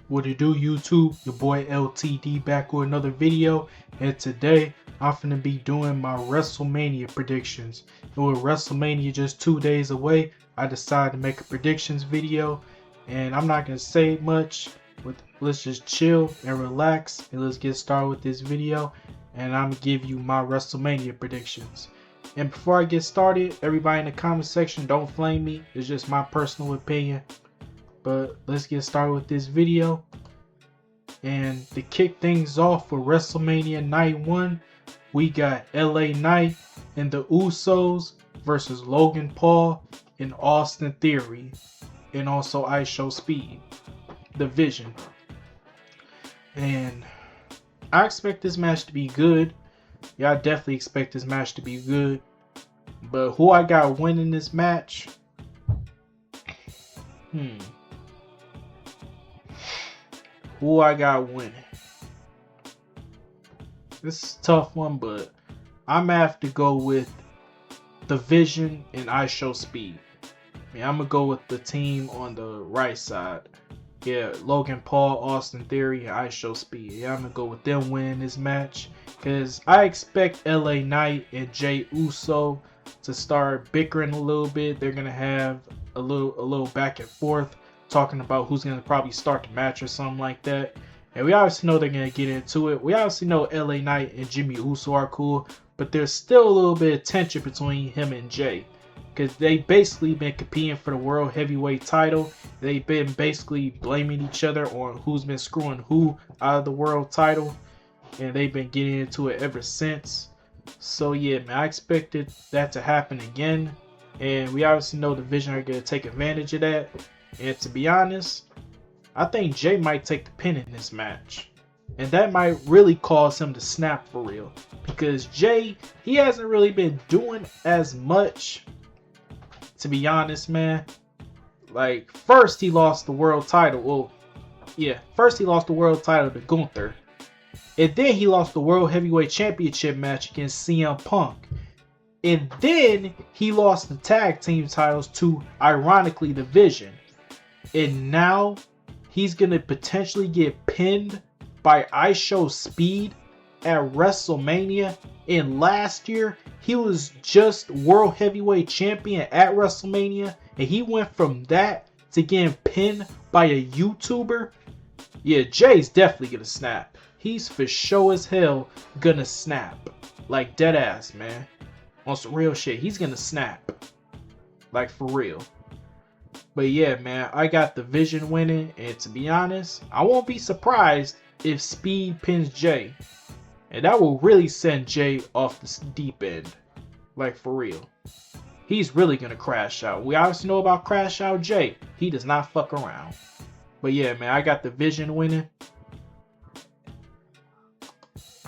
What it do, YouTube? Your boy LTD back with another video, and today I'm finna be doing my WrestleMania predictions. And with WrestleMania just 2 days away, I decided to make a predictions video, and I'm not gonna say much. Let's just chill and relax, and let's get started with this video. And I'm gonna give you my WrestleMania predictions. And before I get started, everybody in the comment section, don't flame me. It's just my personal opinion. But let's get started with this video. And to kick things off for WrestleMania Night 1, we got LA Knight and the Usos versus Logan Paul and Austin Theory. And also IShow Speed, the Vision. And I expect this match to be good. Yeah, I definitely expect this match to be good. But who I got winning this match? Who I got winning? This is a tough one, but I'm gonna have to go with the Vision and IShow Speed. I'm gonna go with the team on the right side. Yeah, Logan Paul, Austin Theory, and IShow Speed. Yeah, I'm gonna go with them winning this match because I expect LA Knight and Jey Uso to start bickering a little bit. They're gonna have a little back and forth, talking about who's gonna probably start the match or something like that. And we obviously know they're gonna get into it. We obviously know LA Knight and Jimmy Uso are cool, but there's still a little bit of tension between him and Jay, because they basically been competing for the world heavyweight title. They've been basically blaming each other on who's been screwing who out of the world title, and they've been getting into it ever since. So yeah, man, I expected that to happen again, and we obviously know the Vision are gonna take advantage of that. And to be honest, I think Jay might take the pin in this match. And that might really cause him to snap for real. Because Jay, he hasn't really been doing as much, to be honest, man. Like, first he lost the world title. Well, yeah, first he lost the world title to Gunther. And then he lost the World Heavyweight Championship match against CM Punk. And then he lost the tag team titles to, ironically, the Vision. And now he's going to potentially get pinned by IShow Speed at WrestleMania. And last year, he was just World Heavyweight Champion at WrestleMania. And he went from that to getting pinned by a YouTuber. Yeah, Jay's definitely going to snap. He's for sure as hell going to snap. Like dead ass, man. On some real shit. He's going to snap. Like for real. But yeah, man, I got the Vision winning, and to be honest, I won't be surprised if Speed pins Jay. And that will really send Jay off the deep end. Like, for real. He's really going to crash out. We obviously know about Crash Out Jay. He does not fuck around. But yeah, man, I got the Vision winning.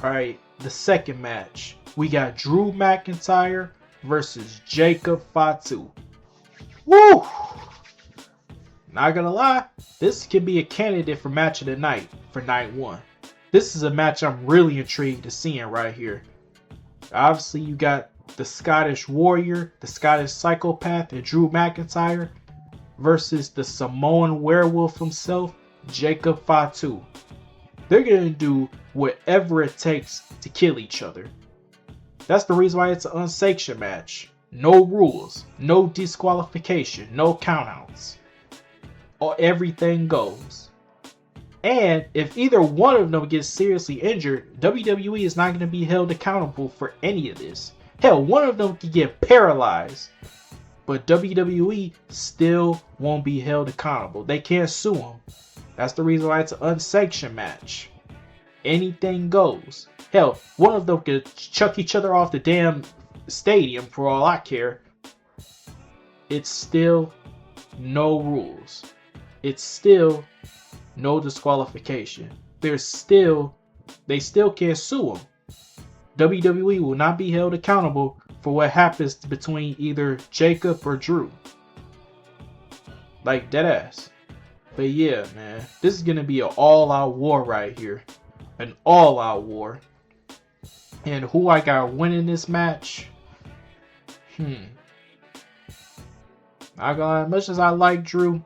Alright, the second match. We got Drew McIntyre versus Jacob Fatu. Woo! Not gonna lie, this could be a candidate for match of the night for night 1. This is a match I'm really intrigued to seeing right here. Obviously, you got the Scottish Warrior, the Scottish Psychopath, and Drew McIntyre versus the Samoan Werewolf himself, Jacob Fatu. They're gonna do whatever it takes to kill each other. That's the reason why it's an unsanctioned match. No rules, no disqualification, no countouts. Or everything goes. And if either one of them gets seriously injured, WWE is not going to be held accountable for any of this. Hell, one of them could get paralyzed, but WWE still won't be held accountable. They can't sue them. That's the reason why it's an unsanctioned match. Anything goes. Hell, one of them could chuck each other off the damn stadium for all I care. It's still no rules. It's still no disqualification. They still can't sue them. WWE will not be held accountable for what happens between either Jacob or Drew. Like dead ass. But yeah, man, this is gonna be an all-out war right here. An all-out war. And who I got winning this match? As much as I like Drew,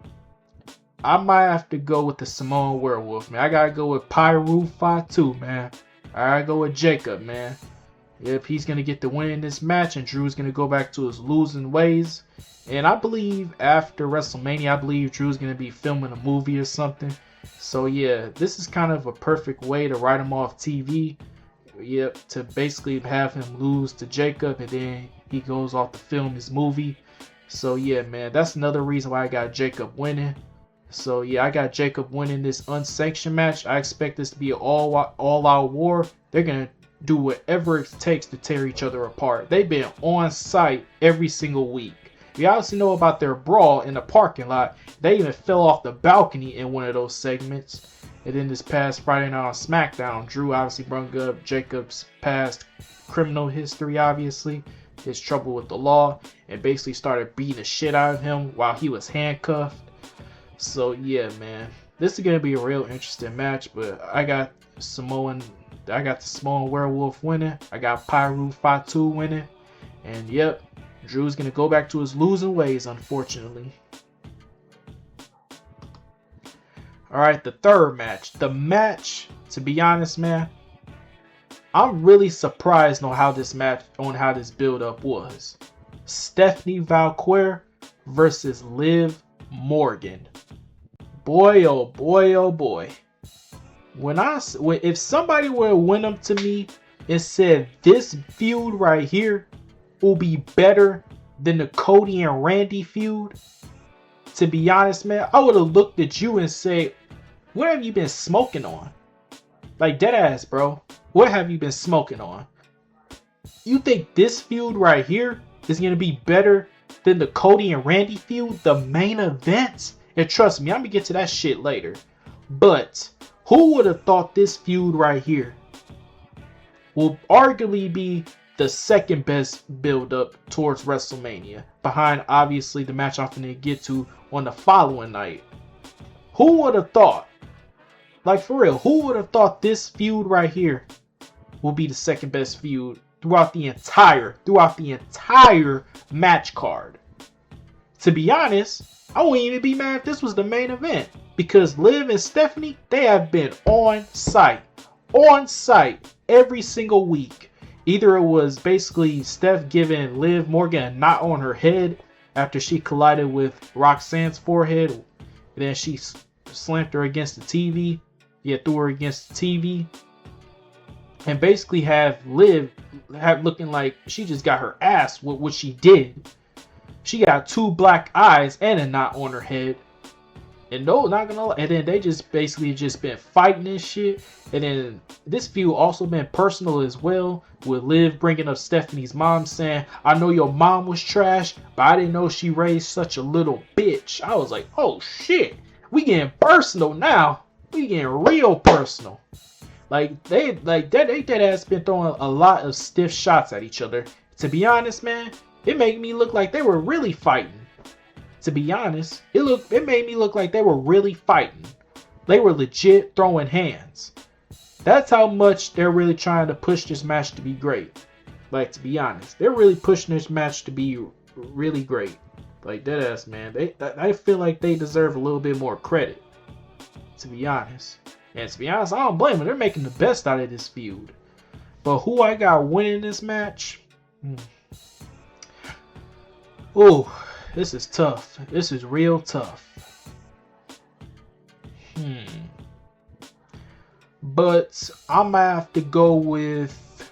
I might have to go with the Samoan Werewolf, man. I gotta go with Pyru Fatu, man. I gotta go with Jacob, man. Yep, he's gonna get the win in this match, and Drew's gonna go back to his losing ways. And I believe after WrestleMania, I believe Drew's gonna be filming a movie or something. So yeah, this is kind of a perfect way to write him off TV. Yep, to basically have him lose to Jacob, and then he goes off to film his movie. So yeah, man, that's another reason why I got Jacob winning. So yeah, I got Jacob winning this unsanctioned match. I expect this to be an all-out war. They're gonna do whatever it takes to tear each other apart. They've been on site every single week. You obviously know about their brawl in the parking lot. They even fell off the balcony in one of those segments. And then this past Friday night on SmackDown, Drew obviously brought up Jacob's past criminal history, obviously, his trouble with the law, and basically started beating the shit out of him while he was handcuffed. So yeah, man, this is gonna be a real interesting match. But I got the Samoan Werewolf winning. I got Pyru Fatu winning, and yep, Drew's gonna go back to his losing ways, unfortunately. Alright, the third match. The match, to be honest, man, I'm really surprised on how this build-up was. Stephanie Valquer versus Liv Morgan. Boy, oh boy, oh boy. If somebody would have went up to me and said this feud right here will be better than the Cody and Randy feud, to be honest, man, I would have looked at you and said, what have you been smoking on? Like, dead ass, bro. What have you been smoking on? You think this feud right here is going to be better than the Cody and Randy feud, the main event? And trust me, I'm going to get to that shit later. But who would have thought this feud right here will arguably be the second best build-up towards WrestleMania, behind obviously the match I'm going to get to on the following night? Who would have thought? Like, for real, who would have thought this feud right here will be the second best feud throughout the entire match card? To be honest, I wouldn't even be mad if this was the main event, because Liv and Stephanie, they have been on site every single week. Either it was basically Steph giving Liv Morgan a knot on her head after she collided with Roxanne's forehead, and then she slammed her against the TV. Yeah, threw her against the TV. And basically have Liv looking like she just got her ass with what she did. She got 2 black eyes and a knot on her head. And no, not gonna lie. And then they just basically been fighting and shit. And then this feud also been personal as well, with Liv bringing up Stephanie's mom, saying, I know your mom was trash, but I didn't know she raised such a little bitch. I was like, oh shit, we getting personal now. We getting real personal. Like they dead ass been throwing a lot of stiff shots at each other. To be honest, man, it made me look like they were really fighting. To be honest, it made me look like they were really fighting. They were legit throwing hands. That's how much they're really trying to push this match to be great. Like, to be honest, they're really pushing this match to be really great. Like, deadass, man. I feel like they deserve a little bit more credit. To be honest. And to be honest, I don't blame them. They're making the best out of this feud. But who I got winning this match? Oh, this is tough. This is real tough. But I might have to go with...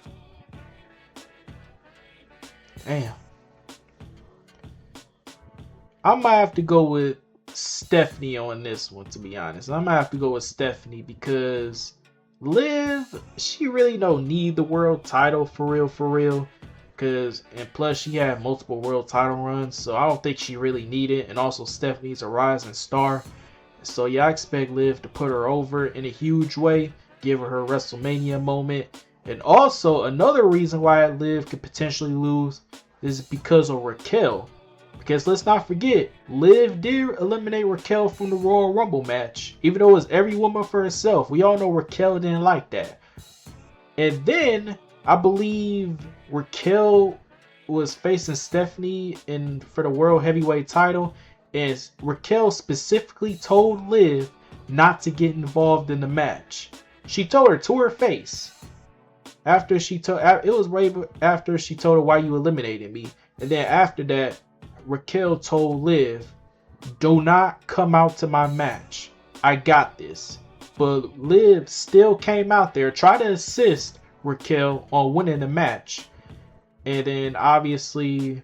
Damn. I might have to go with Stephanie on this one, to be honest. I might have to go with Stephanie because Liv, she really don't need the world title for real. And plus she had multiple world title runs, so I don't think she really need it. And also Stephanie's a rising star. So yeah, I expect Liv to put her over in a huge way, give her WrestleMania moment. And also another reason why Liv could potentially lose is because of Raquel. Because let's not forget, Liv did eliminate Raquel from the Royal Rumble match. Even though it was every woman for herself. We all know Raquel didn't like that. And then, I believe Raquel was facing Stephanie for the World Heavyweight title. And Raquel specifically told Liv not to get involved in the match. She told her to her face. After she told, it was right after she told her, why you eliminated me. And then after that, Raquel told Liv, do not come out to my match. I got this. But Liv still came out there, tried to assist Raquel on winning the match. And then obviously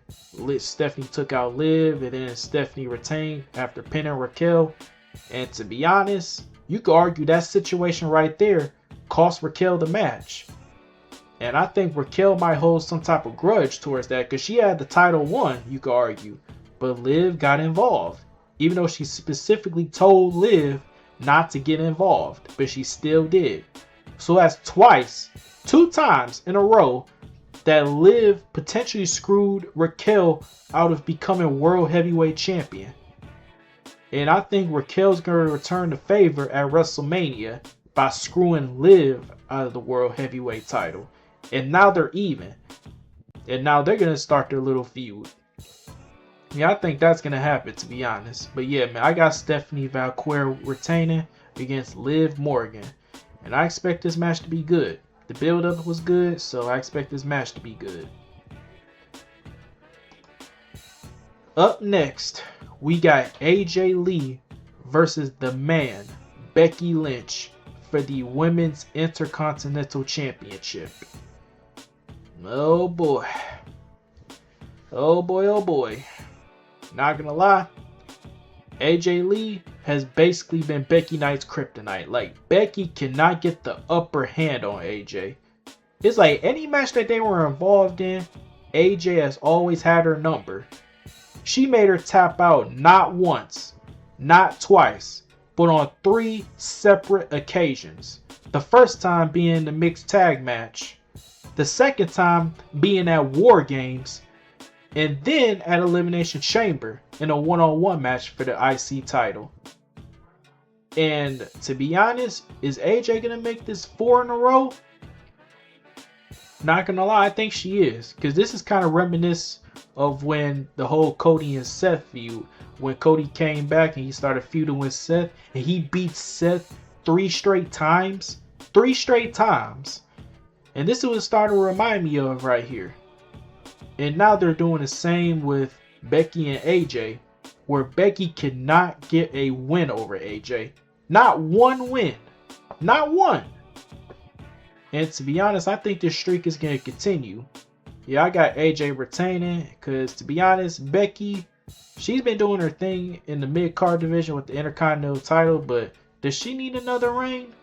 Stephanie took out Liv, and then Stephanie retained after pinning Raquel. And to be honest, you could argue that situation right there cost Raquel the match. And I think Raquel might hold some type of grudge towards that, because she had the title won, you could argue. But Liv got involved. Even though she specifically told Liv not to get involved, but she still did. So that's two times in a row, that Liv potentially screwed Raquel out of becoming World Heavyweight Champion. And I think Raquel's going to return the favor at WrestleMania by screwing Liv out of the World Heavyweight title. And now they're even. And now they're going to start their little feud. Yeah, I think that's going to happen, to be honest. But yeah, man, I got Stephanie Valkyria retaining against Liv Morgan. And I expect this match to be good. The build-up was good, so I expect this match to be good. Up next, we got AJ Lee versus the man, Becky Lynch, for the Women's Intercontinental Championship. Oh boy. Oh boy, oh boy. Not gonna lie, AJ Lee has basically been Becky Knight's kryptonite. Like, Becky cannot get the upper hand on AJ. It's like any match that they were involved in, AJ has always had her number. She made her tap out not once, not twice, but on 3 separate occasions. The first time being the mixed tag match, the second time being at War Games, and then at Elimination Chamber in a one-on-one match for the IC title. And to be honest, is AJ gonna make this 4 in a row? Not gonna lie, I think she is, because this is kind of reminiscent of when the whole Cody and Seth feud, when Cody came back and he started feuding with Seth, and he beat Seth 3 straight times. 3 straight times. And this is what started to remind me of right here. And now they're doing the same with Becky and AJ, where Becky cannot get a win over AJ. Not one win. Not one. And to be honest, I think this streak is going to continue. Yeah, I got AJ retaining because, to be honest, Becky, she's been doing her thing in the mid-card division with the Intercontinental title, but does she need another reign?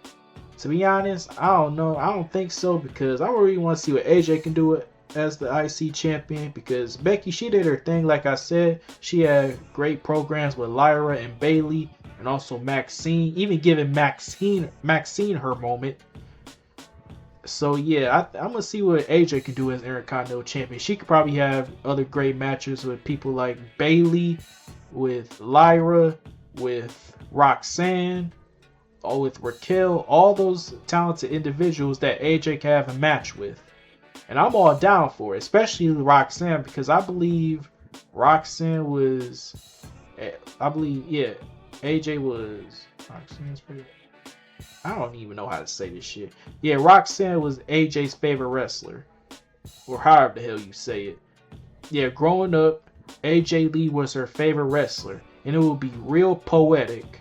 To be honest, I don't know. I don't think so, because I really want to see what AJ can do as the IC champion, because Becky, she did her thing. Like I said, she had great programs with Lyra and Bayley, and also Maxine, even giving Maxine her moment. So yeah, I'm gonna see what AJ can do as Intercontinental champion. She could probably have other great matches with people like Bayley, with Lyra, with Roxanne, or with Raquel, all those talented individuals that AJ can have a match with. And I'm all down for it, especially Roxanne, because I believe Roxanne was, AJ was, Roxanne's pretty, I don't even know how to say this shit. Yeah, Roxanne was AJ's favorite wrestler, or however the hell you say it. Yeah, growing up, AJ Lee was her favorite wrestler, and it would be real poetic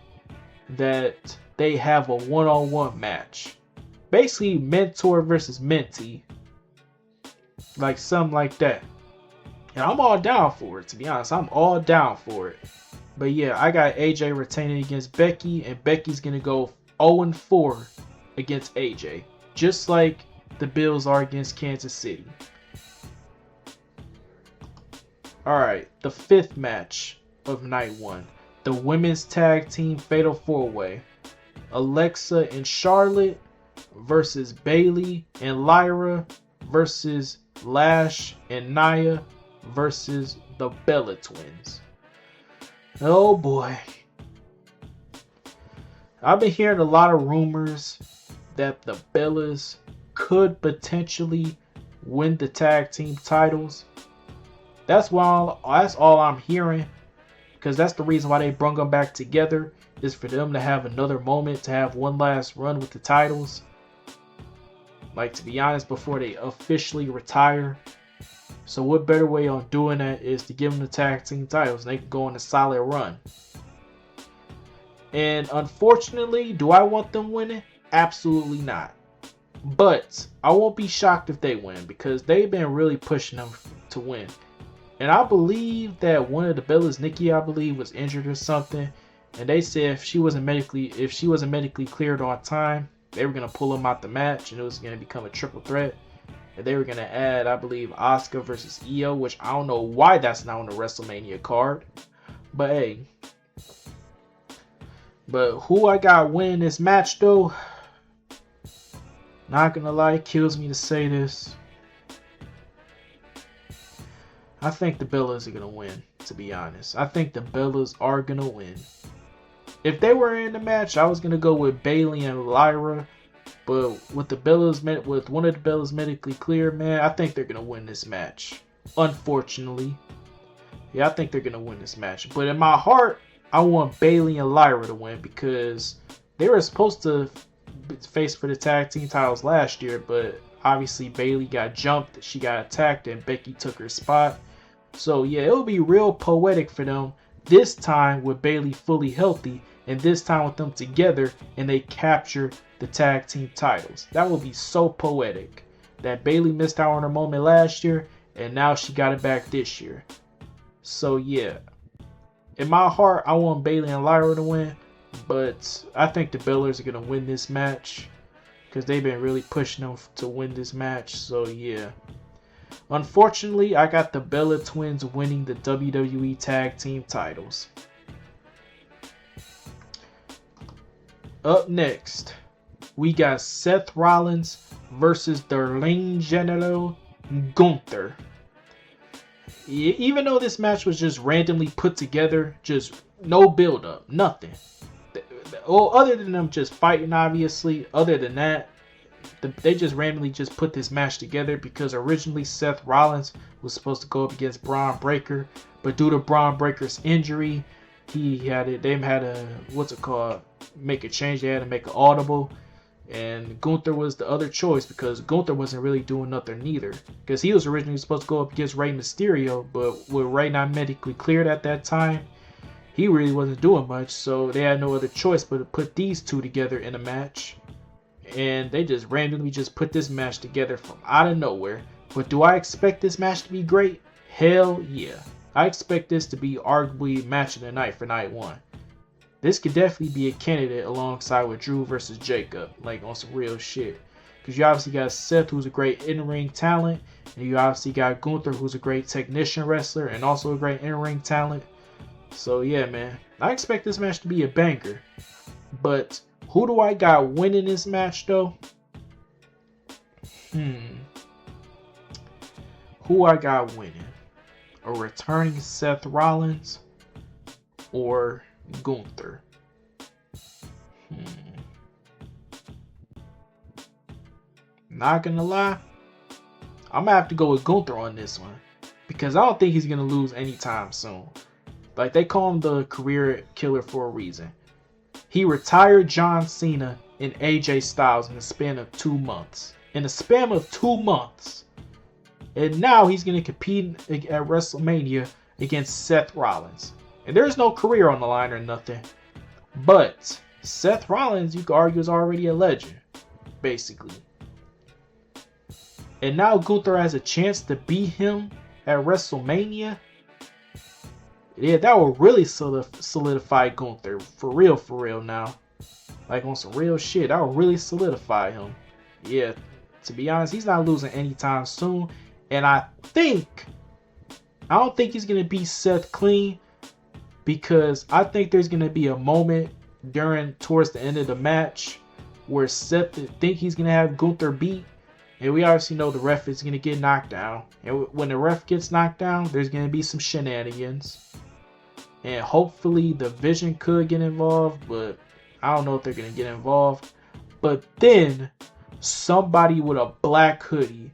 that they have a one-on-one match. Basically, mentor versus mentee. Like something like that. And I'm all down for it, to be honest. I'm all down for it. But yeah, I got AJ retaining against Becky, and Becky's going to go 0-4 against AJ. Just like the Bills are against Kansas City. Alright, the 5th match of night 1. The women's tag team fatal 4-way. Alexa and Charlotte versus Bayley and Lyra versus Lash and Nia versus the Bella Twins. Oh boy. I've been hearing a lot of rumors that the Bellas could potentially win the tag team titles. That's all I'm hearing. because that's the reason why they brung them back together, is for them to have another moment, to have one last run with the titles. Like, to be honest, before they officially retire. So what better way on doing that is to give them the tag team titles and they can go on a solid run. And unfortunately, do I want them winning? Absolutely not. But I won't be shocked if they win, because they've been really pushing them to win. And I believe that one of the Bellas, Nikki, I believe, was injured or something. And they said if she wasn't medically cleared on time, they were gonna pull them out the match, and it was gonna become a triple threat. And they were gonna add, I believe, Asuka versus Io, which I don't know why that's not on the WrestleMania card. But hey. But who I got winning this match though? Not gonna lie, it kills me to say this. I think the Bellas are gonna win, to be honest. I think the Bellas are gonna win. If they were in the match, I was gonna go with Bayley and Lyra. But with the Bellas, with one of the Bellas medically clear, man, I think they're gonna win this match. Unfortunately. Yeah, I think they're gonna win this match. But in my heart, I want Bayley and Lyra to win, because they were supposed to face for the tag team titles last year, but obviously Bayley got jumped, she got attacked, and Becky took her spot. So yeah, it'll be real poetic for them this time with Bayley fully healthy, and this time with them together and they capture the tag team titles. That will be so poetic that Bayley missed out on her moment last year and now she got it back this year. So yeah, in my heart, I want Bayley and Lyra to win, but I think the Bellas are going to win this match because they've been really pushing them to win this match. So yeah. Unfortunately, I got the Bella Twins winning the WWE Tag Team titles. Up next, we got Seth Rollins versus the Legendary Gunther. Even though this match was just randomly put together, just no build up, nothing. Well, other than them just fighting, obviously, other than that, they just randomly just put this match together because originally Seth Rollins was supposed to go up against Braun Breaker, but due to Braun Breaker's injury, they had to make a change. They had to make an audible, and Gunther was the other choice because Gunther wasn't really doing nothing neither, because he was originally supposed to go up against Rey Mysterio, but with Rey not medically cleared at that time, he really wasn't doing much, so they had no other choice but to put these two together in a match. And they just randomly just put this match together from out of nowhere. But do I expect this match to be great? Hell yeah. I expect this to be arguably match of the night for night one. This could definitely be a candidate alongside with Drew versus Jacob, like on some real shit. Because you obviously got Seth, who's a great in-ring talent, and you obviously got Gunther, who's a great technician wrestler and also a great in-ring talent. So yeah, man, I expect this match to be a banger. But who do I got winning this match though? Who I got winning? A returning Seth Rollins or Gunther? Not gonna lie, I'm gonna have to go with Gunther on this one, because I don't think he's gonna lose anytime soon. Like, they call him the career killer for a reason. He retired John Cena and AJ Styles in the span of 2 months. In the span of 2 months. And now he's going to compete at WrestleMania against Seth Rollins. And there's no career on the line or nothing. But Seth Rollins, you could argue, is already a legend, basically. And now Gunther has a chance to beat him at WrestleMania. Yeah, that will really solidify Gunther. For real now. Like, on some real shit, that will really solidify him. Yeah, to be honest, he's not losing anytime soon. And I don't think he's going to beat Seth clean, because I think there's going to be a moment towards the end of the match where Seth think he's going to have Gunther beat. And we obviously know the ref is going to get knocked down. And when the ref gets knocked down, there's going to be some shenanigans. And hopefully the Vision could get involved, but I don't know if they're going to get involved. But then somebody with a black hoodie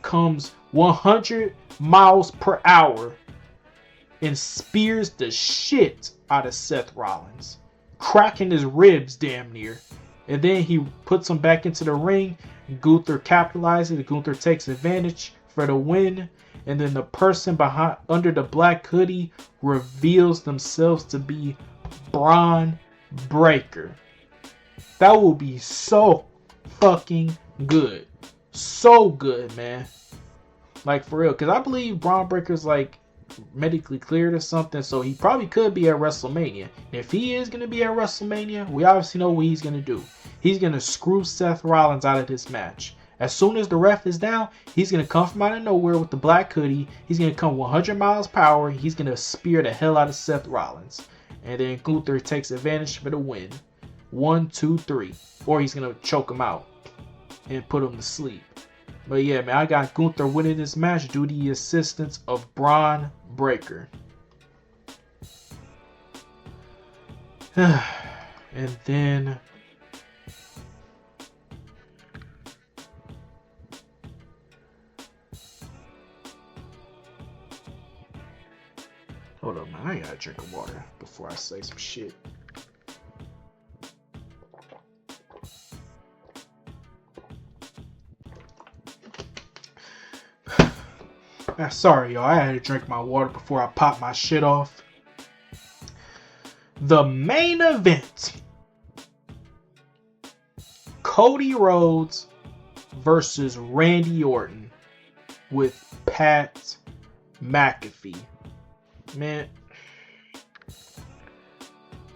comes 100 miles per hour and spears the shit out of Seth Rollins, cracking his ribs damn near. And then he puts him back into the ring. Gunther capitalizes. Gunther takes advantage for the win. And then the person behind under the black hoodie reveals themselves to be Braun Breaker. That will be so fucking good. So good, man. Like, for real. Because I believe Braun Breaker's like medically cleared or something. So he probably could be at WrestleMania. And if he is going to be at WrestleMania, we obviously know what he's going to do. He's going to screw Seth Rollins out of this match. As soon as the ref is down, he's going to come from out of nowhere with the black hoodie. He's going to come 100 miles per hour. He's going to spear the hell out of Seth Rollins. And then Gunther takes advantage for the win. 1, 2, 3. Or he's going to choke him out and put him to sleep. But yeah, man, I got Gunther winning this match due to the assistance of Braun Breaker. And then... hold up, man. I gotta drink of water before I say some shit. Sorry, y'all. I had to drink my water before I pop my shit off. The main event. Cody Rhodes versus Randy Orton with Pat McAfee. Man,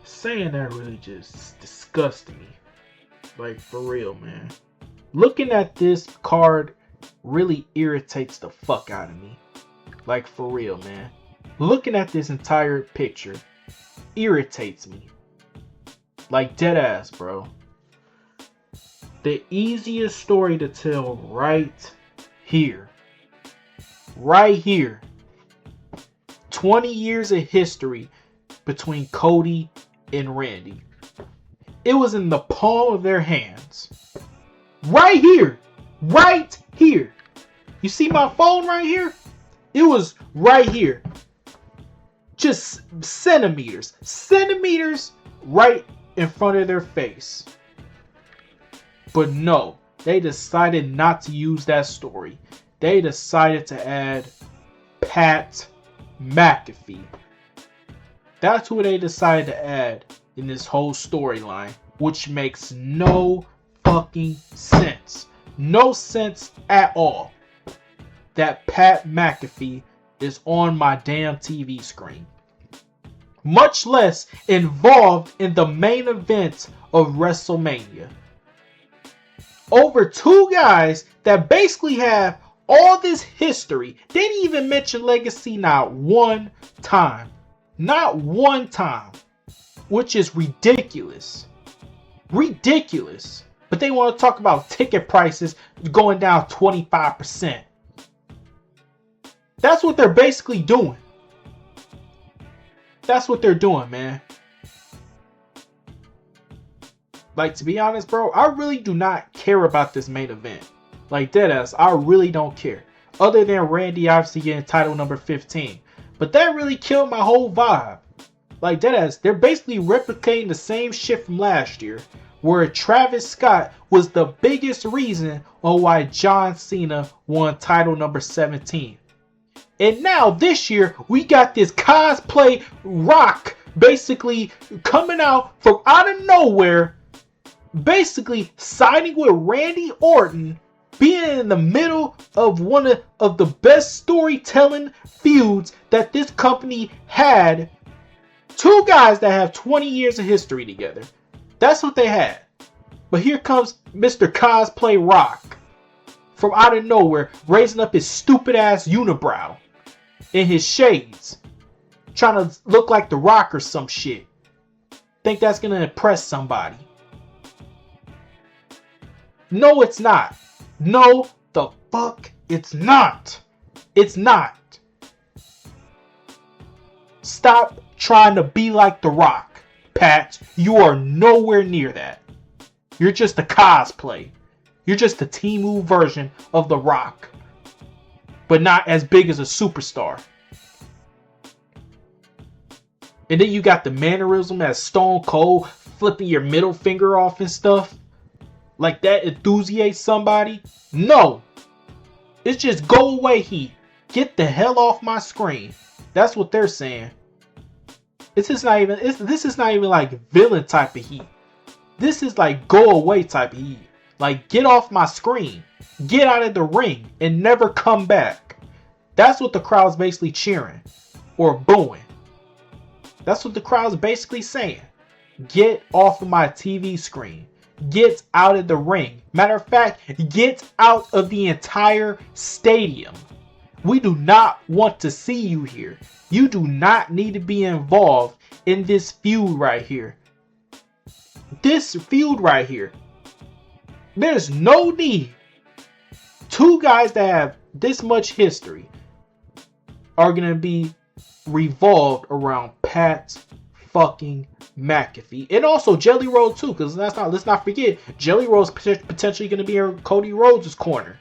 saying that really just disgusts me. Like, for real, man. Looking at this card really irritates the fuck out of me. Like, for real, man. Looking at this entire picture irritates me. Like, dead ass, bro. The easiest story to tell right here. Right here. 20 years of history between Cody and Randy. It was in the palm of their hands. Right here. Right here. You see my phone right here? It was right here. Just centimeters. Centimeters right in front of their face. But no, they decided not to use that story. They decided to add Pat McAfee. That's who they decided to add in this whole storyline, which makes no fucking sense. No sense at all that Pat McAfee is on my damn TV screen. Much less involved in the main event of WrestleMania. Over two guys that basically have all this history. They didn't even mention legacy not one time. Not one time. Which is ridiculous. Ridiculous. But they want to talk about ticket prices going down 25%. That's what they're basically doing. That's what they're doing, man. Like, to be honest, bro, I really do not care about this main event. Like, deadass, I really don't care. Other than Randy obviously getting title number 15. But that really killed my whole vibe. Like, deadass, they're basically replicating the same shit from last year. Where Travis Scott was the biggest reason on why John Cena won title number 17. And now this year, we got this cosplay Rock basically coming out from out of nowhere. Basically siding with Randy Orton, being in the middle of one of the best storytelling feuds that this company had. Two guys that have 20 years of history together. That's what they had. But here comes Mr. Cosplay Rock from out of nowhere, raising up his stupid ass unibrow in his shades, trying to look like The Rock or some shit. Think that's gonna impress somebody. No, it's not. No, the fuck, it's not. It's not. Stop trying to be like The Rock, Pat. You are nowhere near that. You're just a cosplay. You're just a Temu version of The Rock. But not as big as a superstar. And then you got the mannerism as Stone Cold flipping your middle finger off and stuff. Like that enthusiates somebody. No. It's just go away heat. Get the hell off my screen. That's what they're saying. This is not even like villain type of heat. This is like go away type of heat. Like get off my screen. Get out of the ring and never come back. That's what the crowd's basically cheering or booing. That's what the crowd's basically saying. Get off of my TV screen. Get out of the ring. Matter of fact, get out of the entire stadium. We do not want to see you here. You do not need to be involved in this feud right here. This feud right here. There's no need. Two guys that have this much history are going to be revolved around Pat fucking McAfee. And also Jelly Roll too, because let's not forget, Jelly Roll's potentially going to be in Cody Rhodes' corner.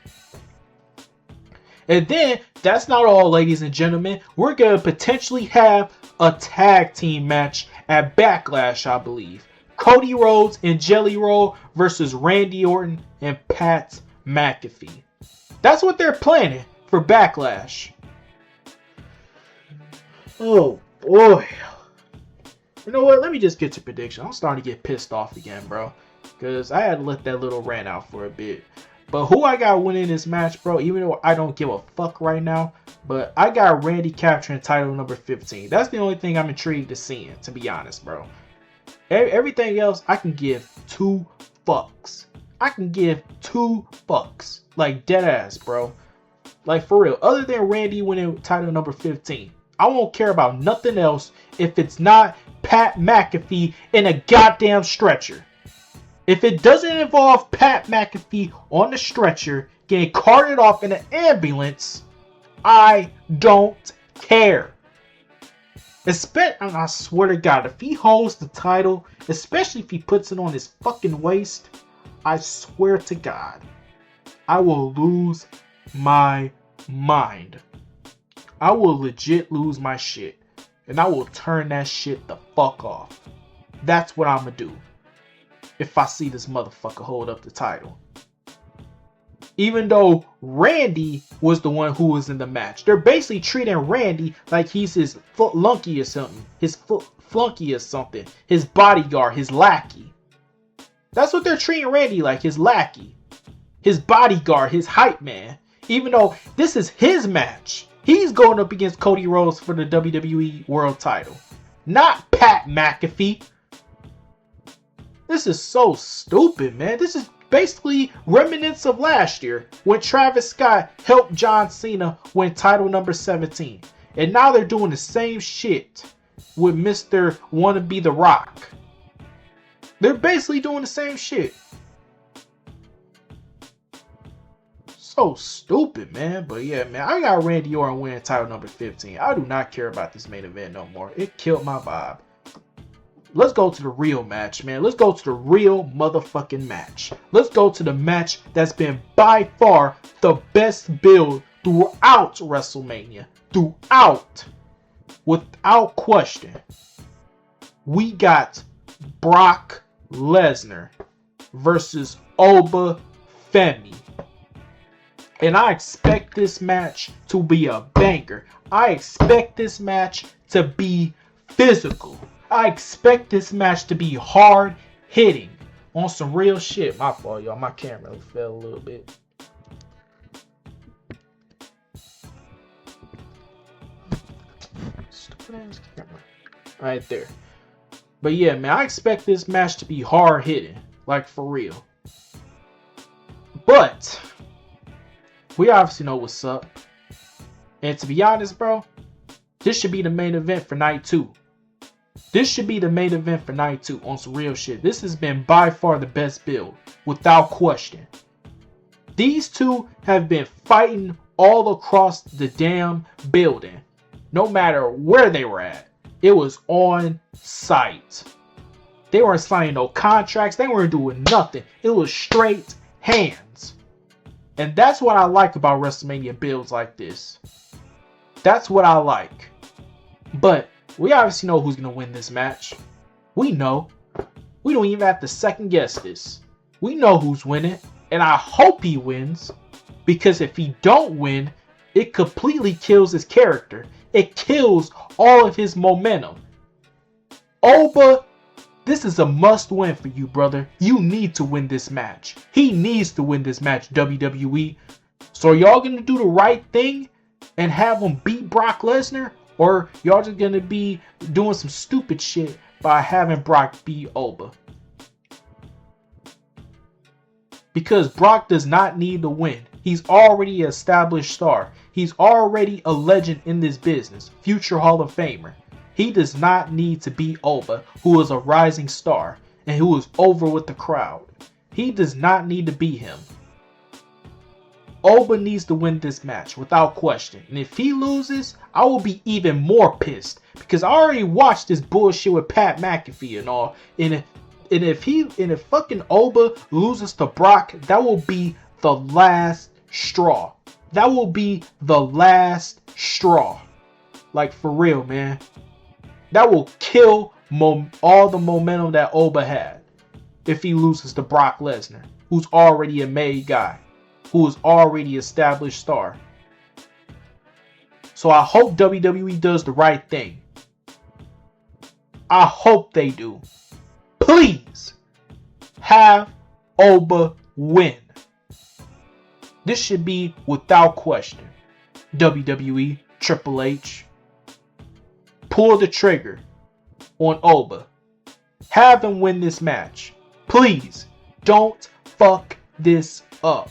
And then, that's not all, ladies and gentlemen. We're going to potentially have a tag team match at Backlash, I believe. Cody Rhodes and Jelly Roll versus Randy Orton and Pat McAfee. That's what they're planning for Backlash. Oh boy. You know what? Let me just get to prediction. I'm starting to get pissed off again, bro. Because I had to let that little rant out for a bit. But who I got winning this match, bro, even though I don't give a fuck right now, but I got Randy capturing title number 15. That's the only thing I'm intrigued to seeing, to be honest, bro. Everything else, I can give 2 fucks. I can give 2 fucks. Like, dead ass, bro. Like, for real. Other than Randy winning title number 15, I won't care about nothing else if it's not Pat McAfee in a goddamn stretcher. If it doesn't involve Pat McAfee on the stretcher getting carted off in an ambulance, I don't care. I swear to God, if he holds the title, especially if he puts it on his fucking waist, I swear to God, I will lose my mind. I will legit lose my shit. And I will turn that shit the fuck off. That's what I'm gonna do if I see this motherfucker hold up the title. Even though Randy was the one who was in the match. They're basically treating Randy like he's his flunky or something. His flunky or something. His bodyguard, his lackey. That's what they're treating Randy like, his lackey. His bodyguard, his hype man. Even though this is his match. He's going up against Cody Rhodes for the WWE World title. Not Pat McAfee. This is so stupid, man. This is basically remnants of last year when Travis Scott helped John Cena win title number 17. And now they're doing the same shit with Mr. Wannabe The Rock. They're basically doing the same shit. So stupid, man. But yeah, man, I got Randy Orton winning title number 15. I do not care about this main event no more. It killed my vibe. Let's go to the real match, man. Let's go to the real motherfucking match. Let's go to the match that's been by far the best build throughout WrestleMania. Throughout. Without question. We got Brock Lesnar versus Oba Femi. And I expect this match to be a banger. I expect this match to be physical. I expect this match to be hard hitting on some real shit. My fault, y'all. My camera fell a little bit. Stupid ass camera. Right there. But yeah, man, I expect this match to be hard hitting. Like, for real. But we obviously know what's up. And to be honest, bro, this should be the main event for night 2. This should be the main event for night 2 on some real shit. This has been by far the best build, without question. These two have been fighting all across the damn building. No matter where they were at. It was on site. They weren't signing no contracts. They weren't doing nothing. It was straight hands. And that's what I like about WrestleMania builds like this. That's what I like. But We obviously know who's going to win this match. We know. We don't even have to second guess this. We know who's winning, and I hope he wins, because if he don't win, it completely kills his character. It kills all of his momentum. Oba, this is a must win for you, brother. You need to win this match. He needs to win this match, WWE. So are y'all going to do the right thing and have him beat Brock Lesnar? Or y'all just going to be doing some stupid shit by having Brock beat Oba? Because Brock does not need to win. He's already an established star. He's already a legend in this business. Future Hall of Famer. He does not need to beat Oba, who is a rising star and who is over with the crowd. He does not need to beat him. Oba needs to win this match without question. And if he loses, I will be even more pissed. Because I already watched this bullshit with Pat McAfee and all. And if fucking Oba loses to Brock, that will be the last straw. That will be the last straw. Like, for real, man. That will kill all the momentum that Oba had if he loses to Brock Lesnar, who's already a made guy, who is already an established star. So I hope WWE does the right thing. I hope they do. Please have Oba win. This should be without question. WWE, Triple H, pull the trigger on Oba. Have him win this match. Please don't fuck this up.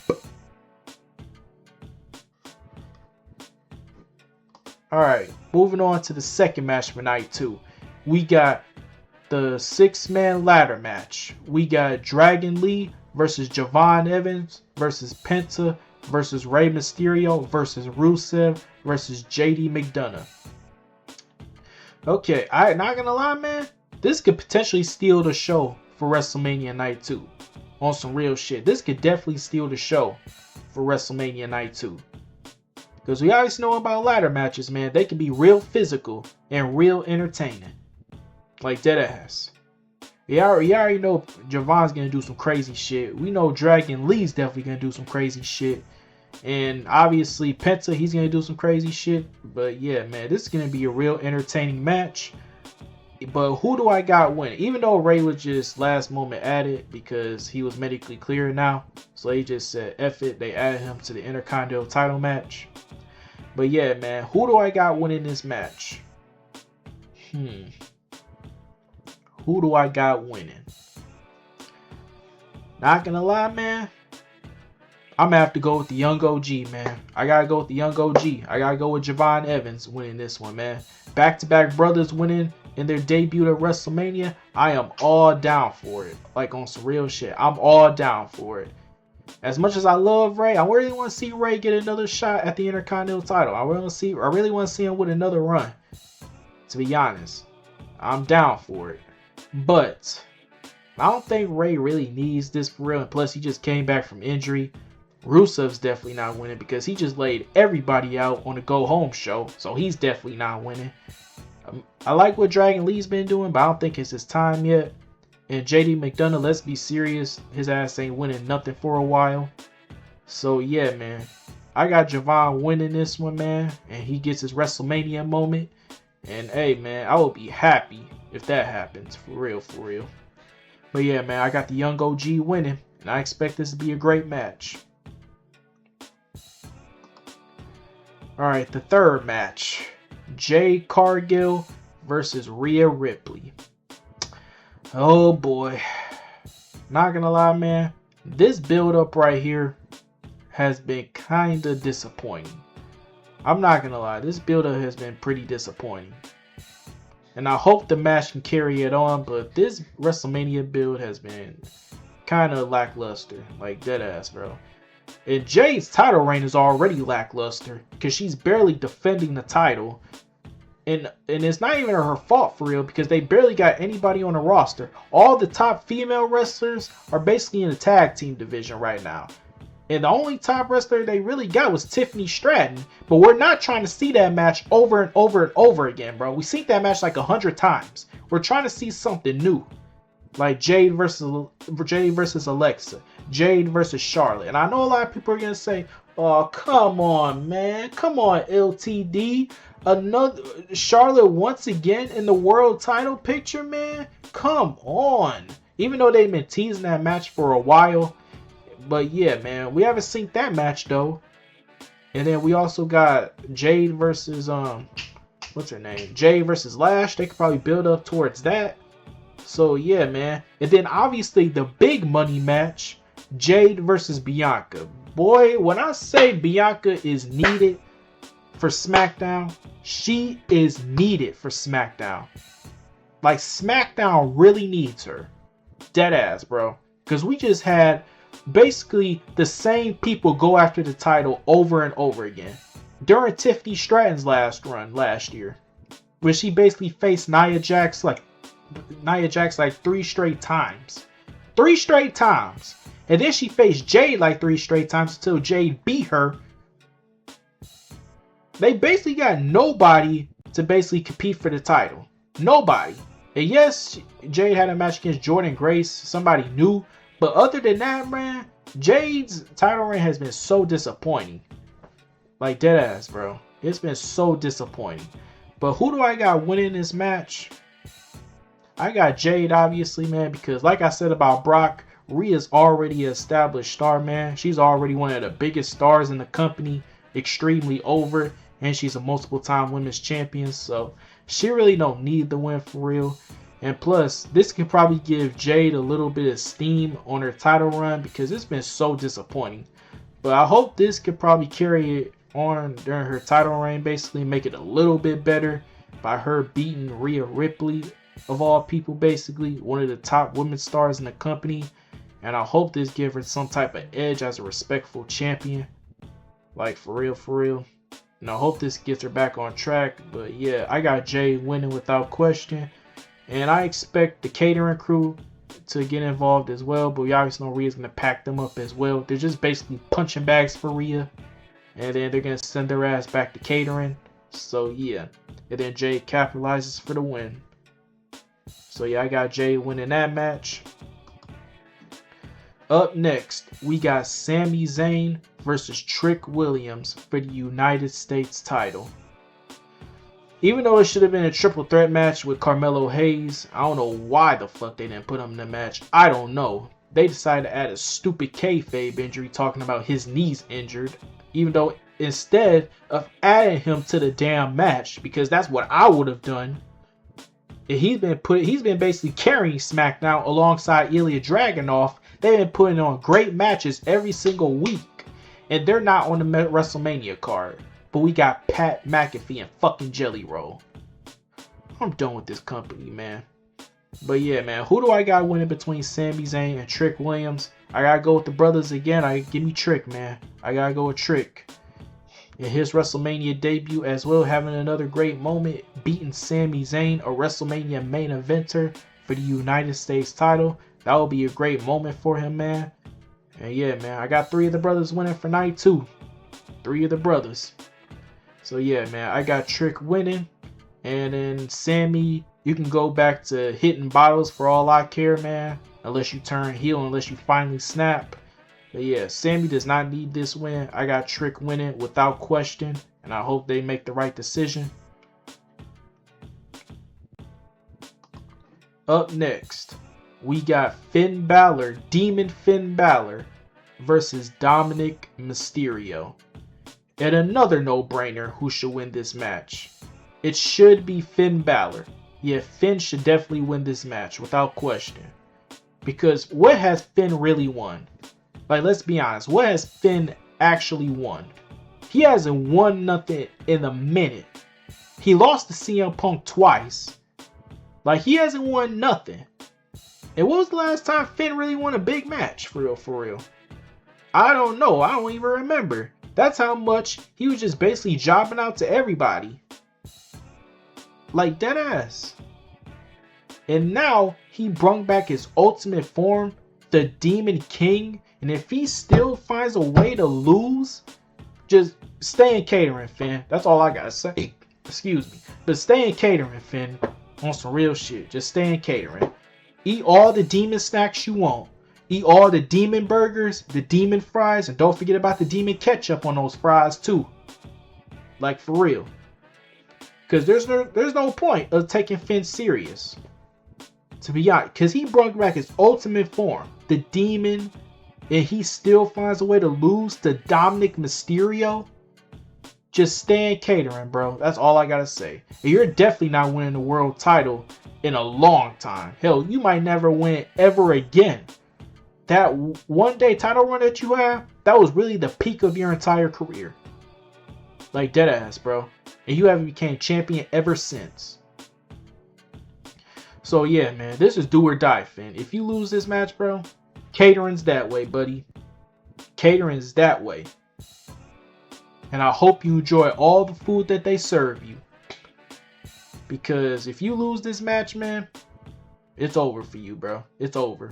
Alright, moving on to the second match for night 2. We got the 6-man ladder match. We got Dragon Lee versus Javon Evans versus Penta versus Rey Mysterio versus Rusev versus JD McDonough. Okay, I'm not gonna lie, man. This could potentially steal the show for WrestleMania Night 2. On some real shit. This could definitely steal the show for WrestleMania Night 2. Because we always know about ladder matches, man. They can be real physical and real entertaining. Like deadass. We already know Javon's gonna do some crazy shit. We know Dragon Lee's definitely gonna do some crazy shit. And obviously Penta, he's gonna do some crazy shit. But yeah, man, this is gonna be a real entertaining match. But who do I got winning? Even though Ray was just last moment added because he was medically clear now. So he just said F it. They added him to the Intercontinental title match. But yeah, man, who do I got winning this match? Who do I got winning? Not gonna lie, man. I'm gonna have to go with the young OG, man. I gotta go with the young OG. I gotta go with Javon Evans winning this one, man. Back-to-back brothers winning in their debut at WrestleMania. I am all down for it. Like on some real shit. I'm all down for it. As much as I love Ray, I really want to see Ray get another shot at the Intercontinental title. I really want to see him with another run. To be honest, I'm down for it. But I don't think Ray really needs this for real. And plus, he just came back from injury. Rusev's definitely not winning because he just laid everybody out on the Go Home show. So he's definitely not winning. I like what Dragon Lee's been doing, but I don't think it's his time yet. And JD McDonough, let's be serious. His ass ain't winning nothing for a while. So yeah, man. I got Javon winning this one, man. And he gets his WrestleMania moment. And hey, man, I will be happy if that happens. For real, for real. But yeah, man, I got the young OG winning. And I expect this to be a great match. Alright, the third match. Jade Cargill versus Rhea Ripley. Oh boy. Not gonna lie, man. This build up right here has been kinda disappointing. I'm not gonna lie. This build up has been pretty disappointing. And I hope the match can carry it on, but this WrestleMania build has been kinda lackluster. Like deadass, bro. And Jade's title reign is already lackluster because she's barely defending the title. And it's not even her fault for real because they barely got anybody on the roster. All the top female wrestlers are basically in the tag team division right now. And the only top wrestler they really got was Tiffany Stratton. But we're not trying to see that match over and over and over again, bro. We seen that match like 100 times. We're trying to see something new. Like Jade versus Alexa. Jade versus Charlotte. And I know a lot of people are going to say, oh, come on, man. Come on, LTD. Another Charlotte once again in the world title picture, man. Come on. Even though they've been teasing that match for a while. But yeah, man, we haven't seen that match though. And then we also got Jade versus what's her name? Jade versus Lash. They could probably build up towards that. So yeah, man. And then obviously the big money match, Jade versus Bianca. Boy, when I say Bianca is needed for SmackDown, she is needed for SmackDown. Like SmackDown really needs her. Dead ass, bro. Because we just had basically the same people go after the title over and over again. During Tiffany Stratton's last run last year, where she basically faced Nia Jax like 3 straight times. 3 straight times. And then she faced Jade like 3 straight times until Jade beat her. They basically got nobody to basically compete for the title. Nobody. And yes, Jade had a match against Jordynne Grace, somebody new. But other than that, man, Jade's title reign has been so disappointing. Like dead ass, bro. It's been so disappointing. But who do I got winning this match? I got Jade, obviously, man, because like I said about Brock, Rhea's already an established star, man. She's already one of the biggest stars in the company, extremely over, and she's a multiple-time women's champion, so she really don't need the win for real. And plus, this can probably give Jade a little bit of steam on her title run because it's been so disappointing. But I hope this could probably carry it on during her title reign, basically make it a little bit better by her beating Rhea Ripley, of all people, basically one of the top women's stars in the company. And I hope this gives her some type of edge as a respectful champion. Like for real. And I hope this gets her back on track. But yeah, I got Jade winning without question. And I expect the catering crew to get involved as well. But we obviously know Rhea's going to pack them up as well. They're just basically punching bags for Rhea. And then they're going to send their ass back to catering. So yeah. And then Jade capitalizes for the win. So yeah, I got Jade winning that match. Up next, we got Sami Zayn versus Trick Williams for the United States title. Even though it should have been a triple threat match with Carmelo Hayes, I don't know why the fuck they didn't put him in the match. I don't know. They decided to add a stupid kayfabe injury talking about his knees injured. Even though instead of adding him to the damn match, because that's what I would have done. He's been basically carrying SmackDown alongside Ilya Dragunov. They've been putting on great matches every single week. And they're not on the WrestleMania card. But we got Pat McAfee and fucking Jelly Roll. I'm done with this company, man. But yeah, man. Who do I got winning between Sami Zayn and Trick Williams? I gotta go with the brothers again. Give me Trick, man. I gotta go with Trick. In his WrestleMania debut as well, having another great moment, beating Sami Zayn, a WrestleMania main eventer for the United States title. That would be a great moment for him, man. And yeah, man, I got 3 of the brothers winning for night 2. 3 of the brothers. So yeah, man, I got Trick winning. And then Sami, you can go back to hitting bottles for all I care, man. Unless you turn heel, unless you finally snap. But yeah, Sami does not need this win. I got Trick winning without question. And I hope they make the right decision. Up next, we got Finn Balor, Demon Finn Balor, versus Dominic Mysterio. And another no-brainer who should win this match. It should be Finn Balor. Yeah, Finn should definitely win this match without question. Because what has Finn really won? Like, let's be honest. What has Finn actually won? He hasn't won nothing in a minute. He lost to CM Punk twice. Like, he hasn't won nothing. And what was the last time Finn really won a big match? For real. I don't know. I don't even remember. That's how much he was just basically jobbing out to everybody. Like, deadass. And now he brought back his ultimate form the Demon King, and if he still finds a way to lose, just stay in catering, Finn. That's all I gotta say. Excuse me. But stay in catering, Finn. On some real shit. Just stay in catering. Eat all the demon snacks you want. Eat all the demon burgers, the demon fries, and don't forget about the demon ketchup on those fries too. Like for real. Because there's no point of taking Finn serious. To be honest. Because he brought back his ultimate form. The demon. And he still finds a way to lose to Dominic Mysterio. Just stay in catering, bro. That's all I gotta say. And you're definitely not winning the world title in a long time. Hell, you might never win ever again. That one day title run that you have, that was really the peak of your entire career. Like deadass, bro. And you haven't became champion ever since. So yeah, man, this is do or die, Finn. If you lose this match, bro, catering's that way, buddy. Catering's that way. And I hope you enjoy all the food that they serve you. Because if you lose this match, man, it's over for you, bro. It's over.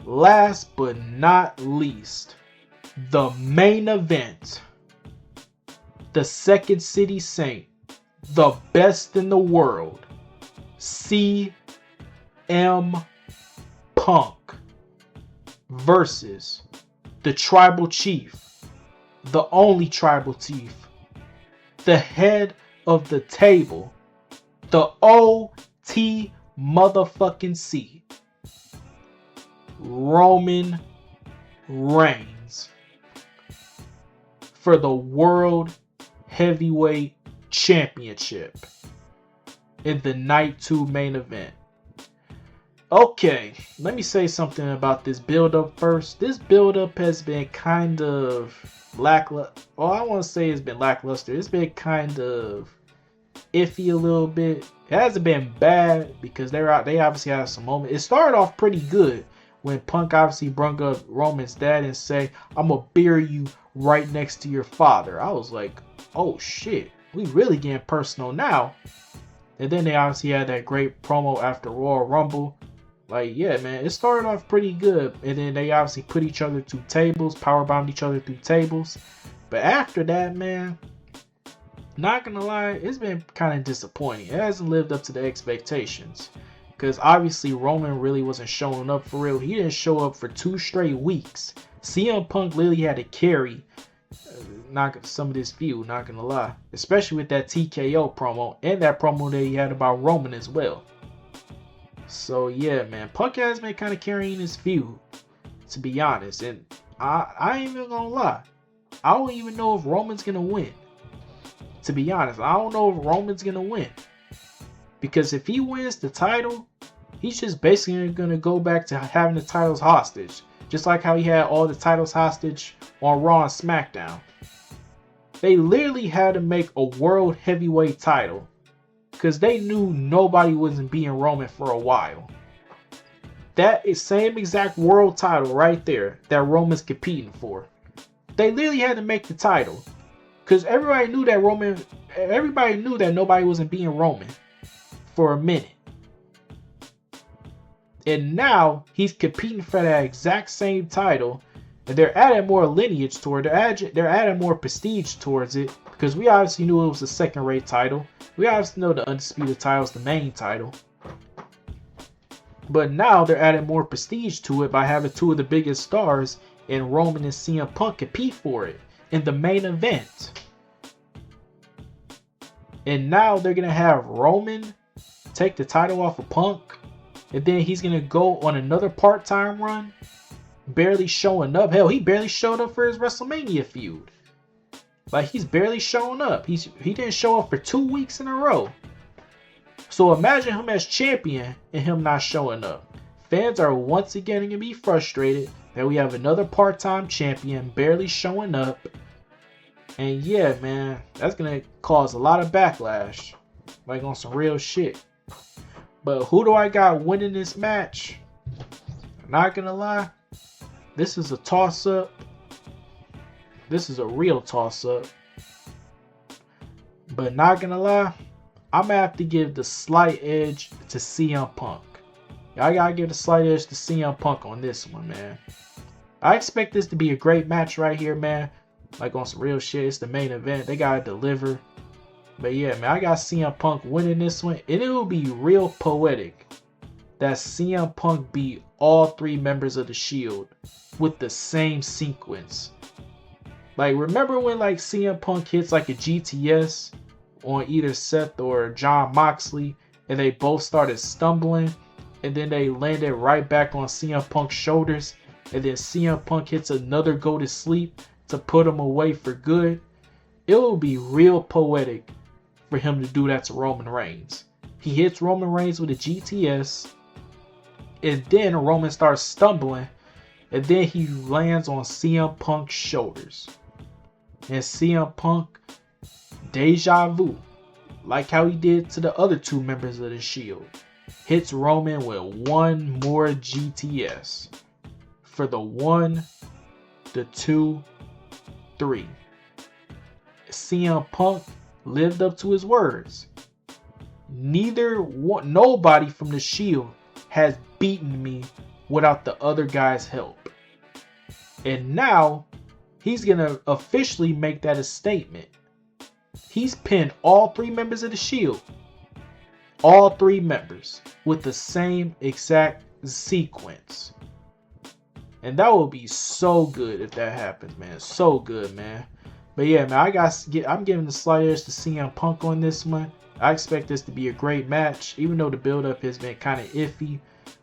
Last but not least, the main event. The Second City Saint. The best in the world. CM Punk. Versus the Tribal Chief. The only Tribal Chief. The head of the table. The OT motherfucking C. Roman Reigns. For the World Heavyweight Championship. In the Night 2 main event. Okay, let me say something about this build-up first. This build-up has been kind of lackluster. Well, I want to say it's been lackluster. It's been kind of iffy a little bit. It hasn't been bad because they obviously had some moments. It started off pretty good when Punk obviously brought up Roman's dad and say, "I'm gonna bury you right next to your father." I was like, oh shit, we really getting personal now. And then they obviously had that great promo after Royal Rumble. Like, yeah, man, it started off pretty good. And then they obviously put each other through tables, powerbombed each other through tables. But after that, man, not gonna lie, it's been kind of disappointing. It hasn't lived up to the expectations. Because obviously Roman really wasn't showing up for real. He didn't show up for 2 straight weeks. CM Punk literally had to carry some of this feud, not gonna lie. Especially with that TKO promo and that promo that he had about Roman as well. So yeah, man, Punk has been kind of carrying his feud, to be honest. And I ain't even gonna lie. I don't even know if Roman's gonna win. To be honest, I don't know if Roman's gonna win. Because if he wins the title, he's just basically gonna go back to having the titles hostage. Just like how he had all the titles hostage on Raw and SmackDown. They literally had to make a world heavyweight title. Because they knew nobody wasn't beating Roman for a while. That is same exact world title right there that Roman's competing for. They literally had to make the title. Because everybody knew that nobody wasn't beating Roman for a minute. And now he's competing for that exact same title. And they're adding more lineage toward it. They're adding more prestige towards it. Because we obviously knew it was a second-rate title. We obviously know the Undisputed title is the main title. But now they're adding more prestige to it by having 2 of the biggest stars in Roman and CM Punk compete for it in the main event. And now they're going to have Roman take the title off of Punk. And then he's going to go on another part-time run. Barely showing up. Hell, he barely showed up for his WrestleMania feud. Like, he's barely showing up. He didn't show up for 2 weeks in a row. So imagine him as champion and him not showing up. Fans are once again going to be frustrated that we have another part-time champion barely showing up. And yeah, man, that's going to cause a lot of backlash. Like on some real shit. But who do I got winning this match? Not going to lie. This is a toss-up. This is a real toss-up. But not gonna lie, I'm gonna have to give the slight edge to CM Punk. I gotta give the slight edge to CM Punk on this one, man. I expect this to be a great match right here, man. Like on some real shit, it's the main event. They gotta deliver. But yeah, man, I got CM Punk winning this one. And it will be real poetic that CM Punk beat all 3 members of the Shield with the same sequence. Like, remember when like CM Punk hits like a GTS on either Seth or Jon Moxley, and they both started stumbling, and then they landed right back on CM Punk's shoulders, and then CM Punk hits another go to sleep to put him away for good? It will be real poetic for him to do that to Roman Reigns. He hits Roman Reigns with a GTS, and then Roman starts stumbling, and then he lands on CM Punk's shoulders. And CM Punk, deja vu, like how he did to the other 2 members of the Shield, hits Roman with one more GTS for the 1, the 2, 3. CM Punk lived up to his words. Nobody from the Shield has beaten me without the other guy's help. And now he's gonna officially make that a statement. He's pinned all 3 members of the Shield. All 3 members with the same exact sequence. And that will be so good if that happens, man. So good, man. But yeah, man, I'm giving the slight edge to CM Punk on this one. I expect this to be a great match, even though the build-up has been kind of iffy.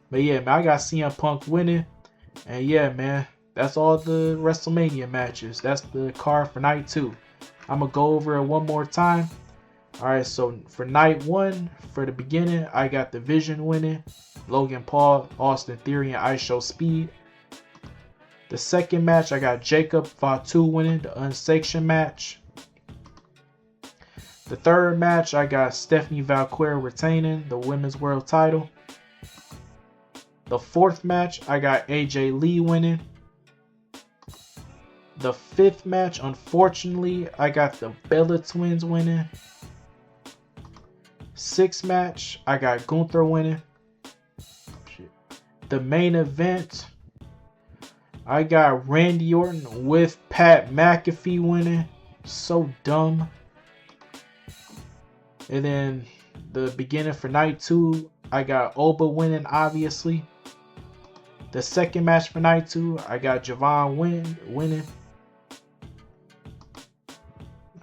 But yeah, man, I got CM Punk winning. And yeah, man, that's all the WrestleMania matches. That's the card for night 2. I'm going to go over it one more time. Alright, so for night 1, for the beginning, I got the Vision winning. Logan Paul, Austin Theory, and ISO Speed. The second match, I got Jacob Fatu winning the Unsanctioned match. The third match, I got Stephanie Valkyrie retaining the Women's World title. The fourth match, I got AJ Lee winning. The fifth match, unfortunately, I got the Bella Twins winning. Sixth match, I got Gunther winning. The main event, I got Randy Orton with Pat McAfee winning. So dumb. And then the beginning for night 2, I got Oba winning, obviously. The second match for night 2, I got Javon winning.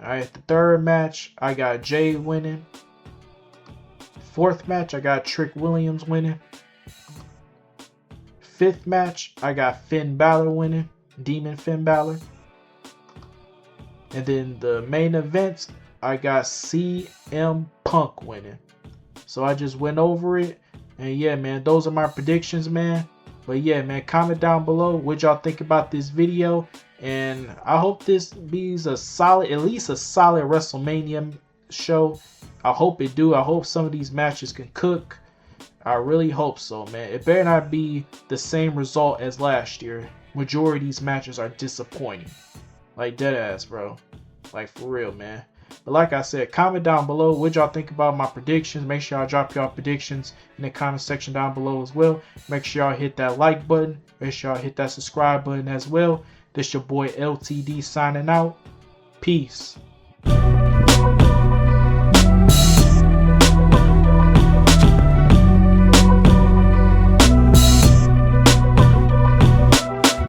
Alright, the third match, I got Jay winning. Fourth match, I got Trick Williams winning. Fifth match, I got Finn Balor winning. Demon Finn Balor. And then the main event, I got CM Punk winning. So I just went over it. And yeah, man, those are my predictions, man. But yeah, man, comment down below what y'all think about this video. And I hope this be a solid, at least a solid WrestleMania show. I hope it do. I hope some of these matches can cook. I really hope so, man. It better not be the same result as last year. Majority of these matches are disappointing. Like deadass, bro. Like for real, man. But like I said, comment down below what y'all think about my predictions. Make sure y'all drop y'all predictions in the comment section down below as well. Make sure y'all hit that like button. Make sure y'all hit that subscribe button as well. This your boy LTD signing out. Peace.